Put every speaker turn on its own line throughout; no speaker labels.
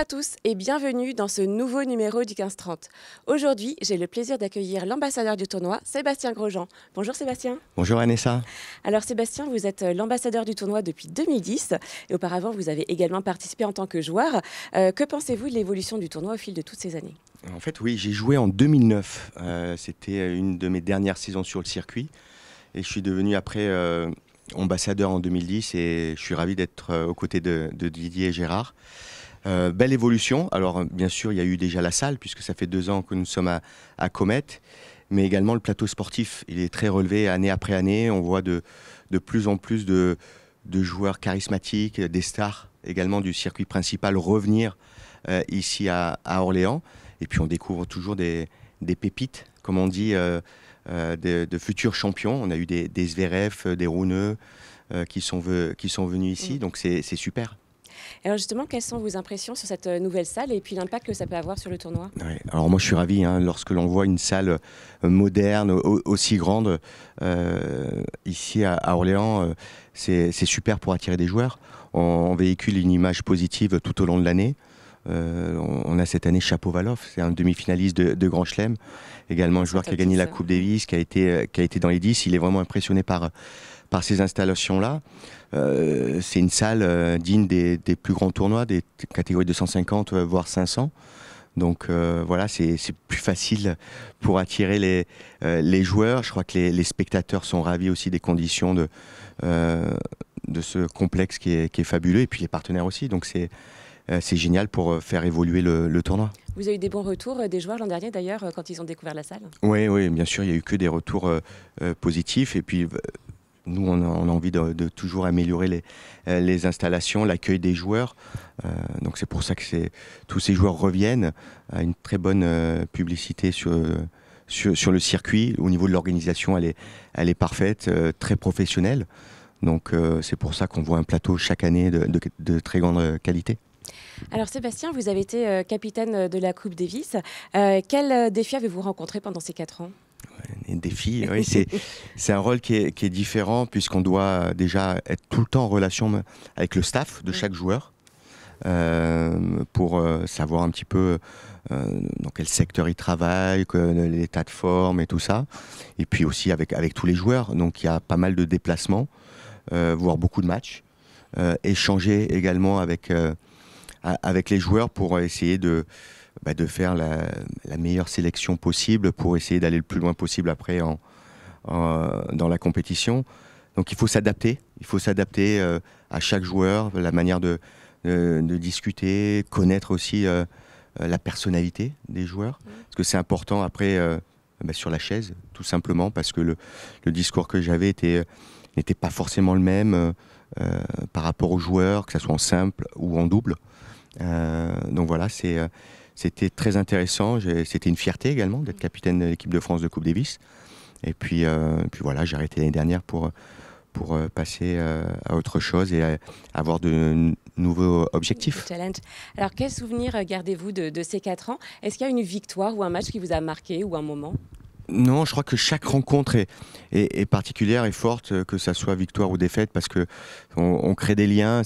tous et bienvenue dans ce nouveau numéro du 15-30. Aujourd'hui, j'ai le plaisir d'accueillir l'ambassadeur du tournoi, Sébastien Grosjean. Bonjour Sébastien.
Bonjour Vanessa.
Alors Sébastien, vous êtes l'ambassadeur du tournoi depuis 2010 et auparavant vous avez également participé en tant que joueur. Que pensez-vous de l'évolution du tournoi au fil de toutes ces années?
En fait, oui, j'ai joué en 2009. C'était une de mes dernières saisons sur le circuit. Et je suis devenu après ambassadeur en 2010 et je suis ravi d'être aux côtés de Didier et Gérard. Belle évolution. Alors, bien sûr, il y a eu déjà la salle, puisque ça fait 2 ans que nous sommes à Comet, mais également le plateau sportif. Il est très relevé année après année. On voit de plus en plus de joueurs charismatiques, des stars également du circuit principal revenir ici à Orléans. Et puis, on découvre toujours des pépites, comme on dit, de futurs champions. On a eu des Zverev, des Runeux qui sont venus ici. Donc, c'est super.
Alors justement, quelles sont vos impressions sur cette nouvelle salle et puis l'impact que ça peut avoir sur le tournoi?
Ouais, alors moi je suis ravi lorsque l'on voit une salle moderne, aussi grande ici à Orléans, c'est super pour attirer des joueurs. On véhicule une image positive tout au long de l'année. On a cette année Shapovalov, c'est un demi-finaliste de Grand Chelem, également un joueur qui a gagné la Coupe Davis, qui a été dans les 10. Il est vraiment impressionné par ces installations-là. C'est une salle digne des plus grands tournois, des catégories 250 voire 500. Donc voilà, c'est plus facile pour attirer les joueurs. Je crois que les spectateurs sont ravis aussi des conditions de ce complexe qui est fabuleux, et puis les partenaires aussi. Donc c'est génial pour faire évoluer le tournoi.
Vous avez eu des bons retours des joueurs l'an dernier d'ailleurs quand ils ont découvert la salle?
Oui, bien sûr, il n'y a eu que des retours positifs. Et puis nous, on a envie de toujours améliorer les installations, l'accueil des joueurs. Donc c'est pour ça que tous ces joueurs reviennent à une très bonne publicité sur le circuit. Au niveau de l'organisation, elle est parfaite, très professionnelle. Donc c'est pour ça qu'on voit un plateau chaque année de très grande qualité.
Alors Sébastien, vous avez été capitaine de la Coupe Davis. Quel défi avez-vous rencontré pendant ces 4 ans?
Les défis, oui, c'est un rôle qui est différent, puisqu'on doit déjà être tout le temps en relation avec le staff de chaque joueur pour savoir un petit peu dans quel secteur il travaille, l'état de forme et tout ça. Et puis aussi avec tous les joueurs. Donc il y a pas mal de déplacements, voire beaucoup de matchs. Échanger également avec les joueurs pour essayer de faire la meilleure sélection possible, pour essayer d'aller le plus loin possible après dans la compétition. Donc il faut s'adapter à chaque joueur, la manière de discuter, connaître aussi la personnalité des joueurs, parce que c'est important après sur la chaise, tout simplement, parce que le discours que j'avais n'était pas forcément le même par rapport aux joueurs, que ce soit en simple ou en double. Donc voilà, c'était très intéressant. C'était une fierté également d'être capitaine de l'équipe de France de Coupe Davis. Et puis voilà, j'ai arrêté l'année dernière pour passer à autre chose et à avoir de nouveaux objectifs.
Challenge. Alors quel souvenir gardez-vous de ces 4 ans? Est-ce qu'il y a une victoire ou un match qui vous a marqué ou un moment?
Non, je crois que chaque rencontre est particulière et forte, que ça soit victoire ou défaite, parce que on crée des liens.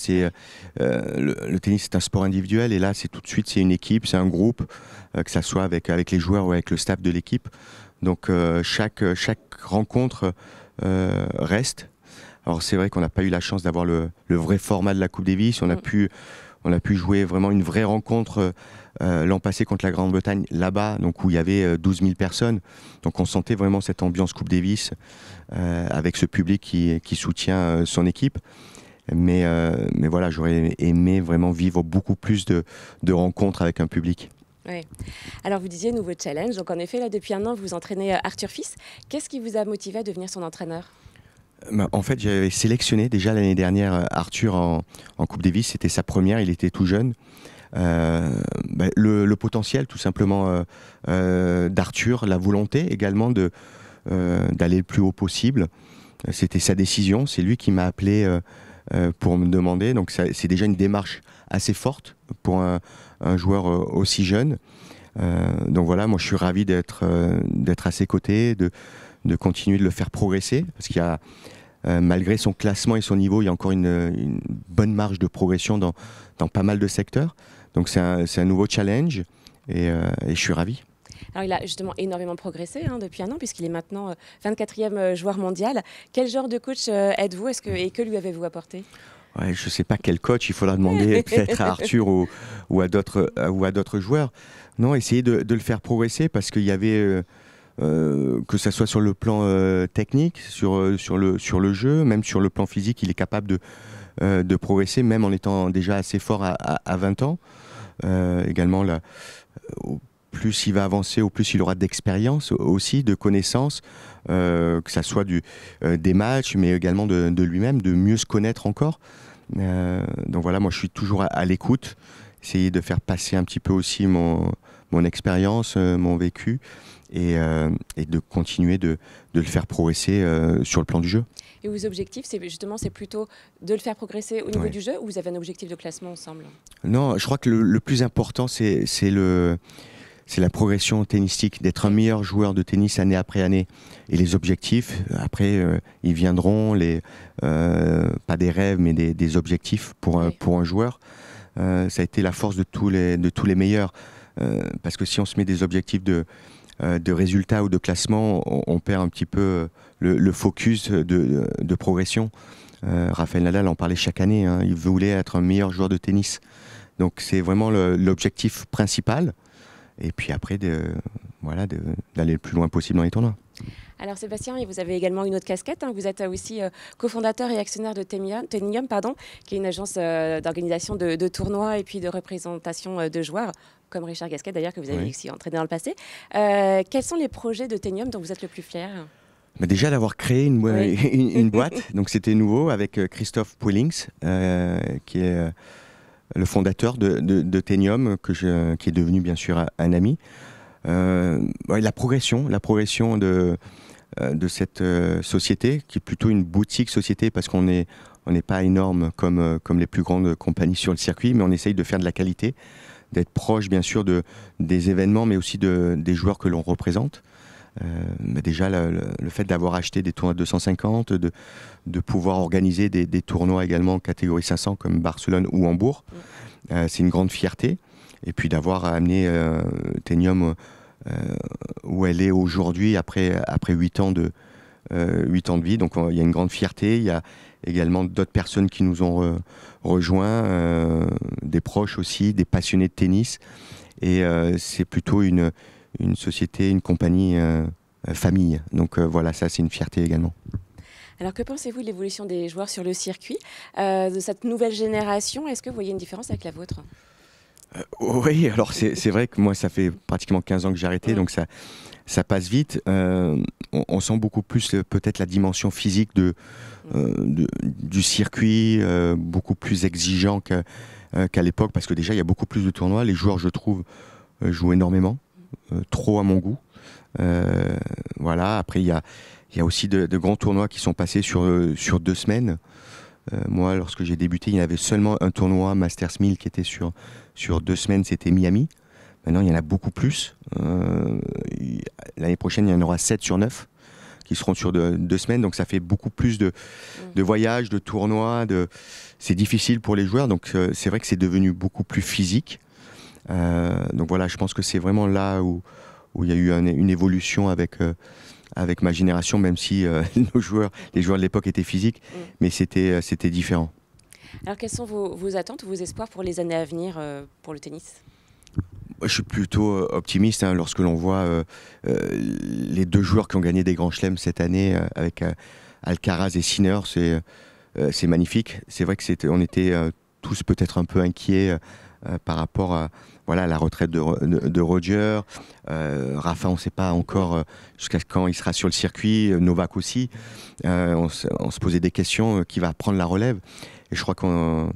Le tennis, c'est un sport individuel, et là, c'est tout de suite, c'est une équipe, c'est un groupe, que ça soit avec les joueurs ou avec le staff de l'équipe. Donc chaque rencontre reste. Alors c'est vrai qu'on n'a pas eu la chance d'avoir le vrai format de la Coupe Davis. On a pu jouer vraiment une vraie rencontre l'an passé contre la Grande-Bretagne, là-bas, donc où il y avait 12 000 personnes. Donc on sentait vraiment cette ambiance Coupe Davis avec ce public qui soutient son équipe. Mais voilà, j'aurais aimé vraiment vivre beaucoup plus de rencontres avec un public.
Oui. Alors vous disiez nouveau challenge. Donc en effet, là depuis 1 an, vous entraînez Arthur Fils. Qu'est-ce qui vous a motivé à devenir son entraîneur?
En fait, j'avais sélectionné déjà l'année dernière Arthur en Coupe Davis. C'était sa première, il était tout jeune. Le potentiel tout simplement d'Arthur, la volonté également d'aller le plus haut possible. C'était sa décision, c'est lui qui m'a appelé pour me demander. Donc c'est déjà une démarche assez forte pour un joueur aussi jeune. Donc voilà, moi je suis ravi d'être à ses côtés, de continuer de le faire progresser, parce qu'il y a malgré son classement et son niveau, il y a encore une bonne marge de progression dans pas mal de secteurs. Donc c'est un nouveau challenge et je suis ravi.
Alors, il a justement énormément progressé depuis un an, puisqu'il est maintenant 24e joueur mondial. Quel genre de coach êtes-vous et que lui avez-vous apporté?
Ouais, je ne sais pas quel coach, il faudra demander peut-être à Arthur ou à d'autres joueurs. Non, essayer de le faire progresser parce qu'il y avait, que ce soit sur le plan technique, sur le jeu, même sur le plan physique, il est capable de progresser, même en étant déjà assez fort à 20 ans. Également, là, au plus il va avancer, au plus il aura d'expérience aussi, de connaissances, que ça soit des matchs, mais également de lui-même, de mieux se connaître encore. Donc voilà, moi je suis toujours à l'écoute, essayer de faire passer un petit peu aussi mon expérience, mon vécu, et de continuer de le faire progresser sur le plan du jeu.
Et vos objectifs, c'est plutôt de le faire progresser au niveau du jeu, ou vous avez un objectif de classement ensemble?
Non, je crois que le plus important, c'est la progression tennistique, d'être un meilleur joueur de tennis année après année. Et les objectifs, après, ils viendront, pas des rêves, mais des objectifs pour un joueur. Ça a été la force de tous les meilleurs. Parce que si on se met des objectifs de résultats ou de classement, on perd un petit peu le focus de progression. Rafael Nadal en parlait chaque année, hein, il voulait être un meilleur joueur de tennis. Donc c'est vraiment l'objectif principal. Et puis après, d'aller le plus loin possible dans les tournois.
Alors Sébastien, vous avez également une autre casquette. Vous êtes aussi cofondateur et actionnaire de Tennium, qui est une agence d'organisation de tournois et puis de représentation de joueurs, comme Richard Gasquet d'ailleurs, que vous avez aussi entraîné dans le passé. Quels sont les projets de Tennium dont vous êtes le plus fier?
Déjà d'avoir créé une boîte, donc c'était nouveau, avec Christophe Pouilings, qui est le fondateur de Tennium, qui est devenu bien sûr un ami. La progression de cette société, qui est plutôt une boutique société, parce qu'on n'est pas énorme comme les plus grandes compagnies sur le circuit, mais on essaye de faire de la qualité, d'être proche bien sûr des événements, mais aussi des joueurs que l'on représente. Déjà le fait d'avoir acheté des tournois de 250, de pouvoir organiser des tournois également en catégorie 500 comme Barcelone ou Hambourg, c'est une grande fierté. Et puis d'avoir amené Tennium où elle est aujourd'hui après 8 ans de vie. Donc il y a une grande fierté. Il y a également d'autres personnes qui nous ont rejoints, des proches aussi, des passionnés de tennis. Et c'est plutôt une société, une compagnie famille. Donc voilà, ça c'est une fierté également.
Alors que pensez-vous de l'évolution des joueurs sur le circuit, de cette nouvelle génération? Est-ce que vous voyez une différence avec la vôtre?
Oui, alors c'est vrai que moi ça fait pratiquement 15 ans que j'ai arrêté, donc ça passe vite. On sent beaucoup plus peut-être la dimension physique du circuit, beaucoup plus exigeant qu'à l'époque, parce que déjà il y a beaucoup plus de tournois. Les joueurs, je trouve, jouent énormément, trop à mon goût. Voilà. Après il y a aussi de grands tournois qui sont passés sur 2 semaines. Moi, lorsque j'ai débuté, il y avait seulement un tournoi Masters 1000 qui était sur 2 semaines, c'était Miami. Maintenant, il y en a beaucoup plus. L'année prochaine, il y en aura 7 sur 9 qui seront sur 2 semaines. Donc, ça fait beaucoup plus de voyages, de tournois. C'est difficile pour les joueurs. Donc, c'est vrai que c'est devenu beaucoup plus physique. Donc, voilà, je pense que c'est vraiment là où il y a eu une évolution avec ma génération, même si les joueurs de l'époque étaient physiques, mais c'était différent.
Alors, quelles sont vos attentes, vos espoirs pour les années à venir pour le tennis?
Je suis plutôt optimiste lorsque l'on voit les 2 joueurs qui ont gagné des grands chelems cette année avec Alcaraz et Sinner. C'est magnifique. C'est vrai que on était tous peut-être un peu inquiets par rapport à la retraite de Roger. Rafa, on ne sait pas encore jusqu'à quand il sera sur le circuit. Novak aussi. On se posait des questions, qui va prendre la relève. Et je crois qu'on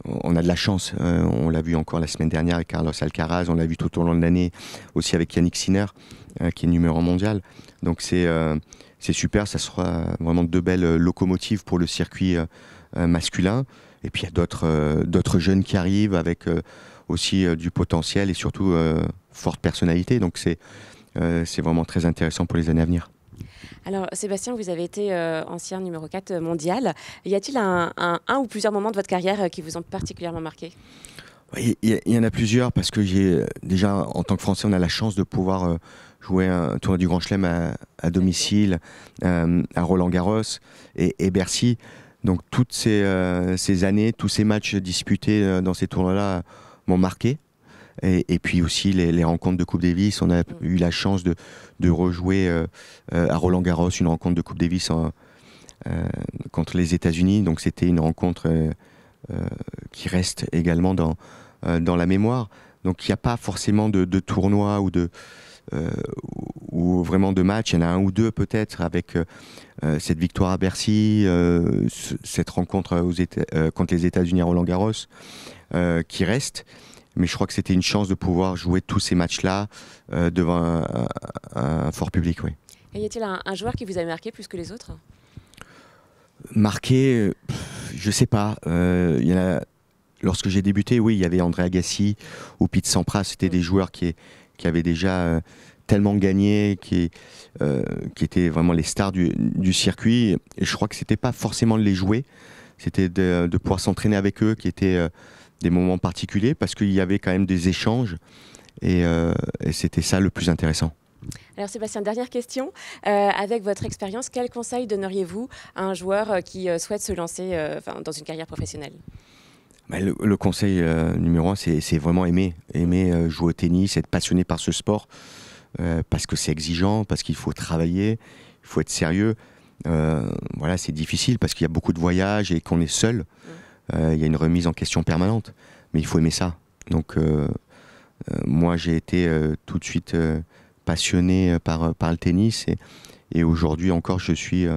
a de la chance. On l'a vu encore la semaine dernière avec Carlos Alcaraz. On l'a vu tout au long de l'année aussi avec Yannick Sinner, qui est numéro 1 mondial. Donc c'est super. Ça sera vraiment 2 belles locomotives pour le circuit masculin. Et puis il y a d'autres jeunes qui arrivent avec aussi du potentiel et surtout forte personnalité. Donc c'est vraiment très intéressant pour les années à venir.
Alors Sébastien, vous avez été ancien numéro 4 mondial. Y a-t-il un ou plusieurs moments de votre carrière qui vous ont particulièrement marqué?
Il y en a plusieurs parce que j'ai déjà en tant que Français, on a la chance de pouvoir jouer un tournoi du Grand Chelem à domicile, à Roland-Garros et Bercy. Donc toutes ces années, tous ces matchs disputés dans ces tournois-là m'ont marqué. Et puis aussi les rencontres de Coupe Davis. On a eu la chance de rejouer à Roland-Garros une rencontre de Coupe Davis contre les États-Unis. Donc c'était une rencontre qui reste également dans la mémoire. Donc il n'y a pas forcément de tournoi ou vraiment de match. Il y en a un ou deux peut-être avec cette victoire à Bercy, cette rencontre contre les États-Unis à Roland-Garros qui reste. Mais je crois que c'était une chance de pouvoir jouer tous ces matchs-là devant un fort public. Oui.
Et y a-t-il un joueur qui vous a marqué plus que les autres?
Marqué, je sais pas. Y en a, lorsque j'ai débuté, oui, il y avait André Agassi ou Pete Sampras. C'était des joueurs qui avaient déjà tellement gagné, qui étaient vraiment les stars du circuit. Et je crois que c'était pas forcément de les jouer, c'était de pouvoir s'entraîner avec eux, qui étaient des moments particuliers, parce qu'il y avait quand même des échanges. Et c'était ça le plus intéressant.
Alors Sébastien, dernière question. Avec votre expérience, quel conseil donneriez-vous à un joueur qui souhaite se lancer dans une carrière professionnelle?
Le conseil numéro un, c'est vraiment aimer jouer au tennis, être passionné par ce sport, parce que c'est exigeant, parce qu'il faut travailler, il faut être sérieux. Voilà, c'est difficile parce qu'il y a beaucoup de voyages et qu'on est seul. Il y a une remise en question permanente, mais il faut aimer ça. Donc moi, j'ai été tout de suite passionné par le tennis et aujourd'hui encore, je suis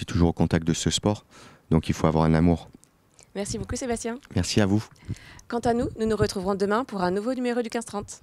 toujours au contact de ce sport. Donc il faut avoir un amour.
Merci beaucoup Sébastien.
Merci à vous.
Quant à nous, nous nous retrouverons demain pour un nouveau numéro du 15-30.